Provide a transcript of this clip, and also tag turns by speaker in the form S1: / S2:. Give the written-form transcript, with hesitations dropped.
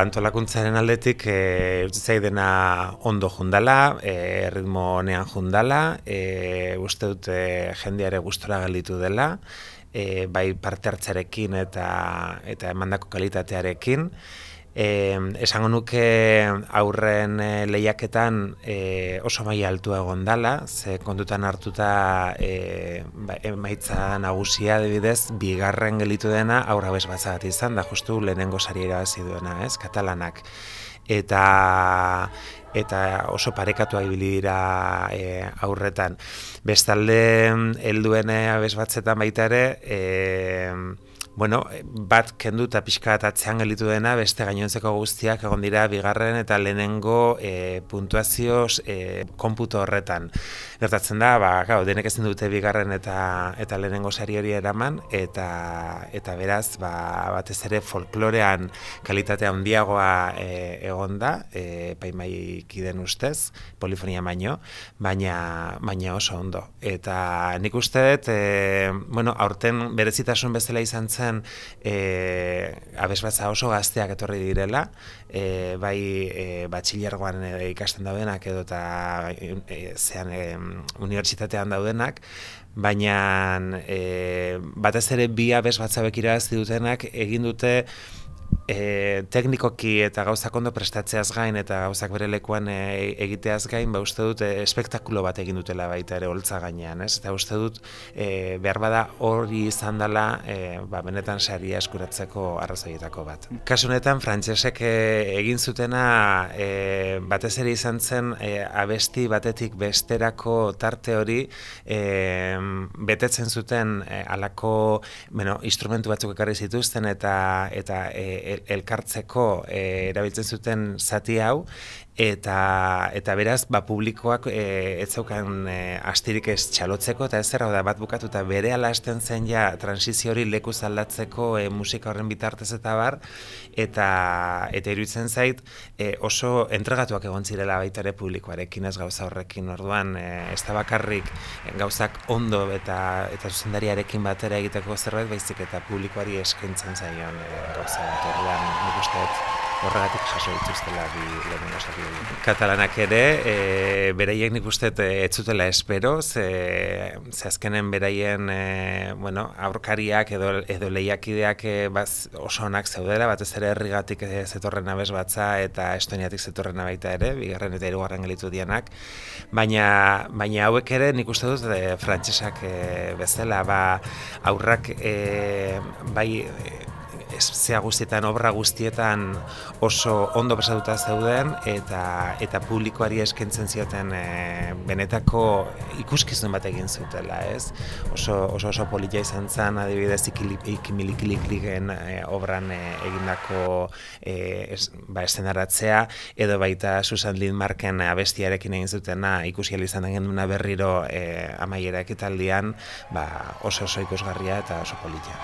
S1: antolakuntzaren aldetik utzi zaidena ondo jundala, ritmo honean jundala, uste dut jendeare gustora gelditu dela, bai parte hartzarekin eta emandako kalitatearekin. Esango nuke aurren lehiaketan oso maila altua egon dala, ze kontutan hartuta emaitza nagusia adibidez, bigarren gelditu dena aurra abesbatza bat izan, da justu lehenengo saria irabazi duena, katalanak. Eta oso parekatua ibili dira aurretan. Bestalde, helduen abesbatzetan baita ere, bat kendu eta pixka bat atzean gelditu dena, beste gainontzeko guztiak egon dira bigarren eta lehenengo puntuazioz konputo horretan. Gertatzen da, denek ezin dute bigarren eta lehenengo sari hori eraman, eta beraz, batez ere folklorean kalitatea handiagoa egon da, paimaikiden ustez, polifonia baino, baina oso ondo. Eta nik uste dut, aurten berezitasun bezala izan zen, abesbatza oso gazteak etorri direla, bai batxilergoan ikasten daudenak edo eta unibertsitatean daudenak, baina batez ere bi abesbatza irabazi dutenak egin dute teknikoki eta gauzak ondo prestatzeaz gain eta gauzak bere lekuan egiteaz gain, uste dut espektakulo bat egin dutela baita ere holtza gainean, ez? Eta uste dut behar bada hori izan dela benetan saria eskuratzeko arrazoietako bat. Kasu honetan frantsesek egin zutena batez ere izan zen abesti batetik besterako tarte hori betetzen zuten halako instrumentu batzuk ekarri zituzten eta elkartzeko erabiltzen zuten zati hau, eta beraz, publikoak ez zeukan astirik ez txalotzeko, eta ez da bat bukatu, eta bere ala hasten zen ja transizio hori lekuz aldatzeko musika horren bitartez eta bar, eta iruditzen zait oso entregatuak egon zirela baita ere publikoarekin, ez gauza horrekin, orduan ez da bakarrik gauzak ondo eta zuzendariarekin batera egiteko zerbait, baizik eta publikoari eskaintzen zaion gauza bat, orduan nik uste horregatik jaso dituztela bi lehenengo sari hori. Katalanak ere, beraiek nik uste ez zutela espero, ze azkenen beraien aurkariak edo lehiakideak oso onak zeudela, batez ere herrigatik zetorren abesbatza eta Estoniatik zetorrena baita ere, bigarren eta hirugarren gelditu dianak, baina hauek ere nik uste dut frantsesak bezala, aurrak bai zea guztietan, obra guztietan oso ondo pasatuta zeuden eta publikoari eskaintzen zioten benetako ikuskizun bat egin zutela, ez? Oso polita izan zen, adibidez ikimilikiliken obran egindako eszenaratzea, edo baita Susan Lindmarken abestiarekin egin zutena ikusi ahal izan genduena berriro amaiera ekitaldian, oso ikusgarria eta oso polita.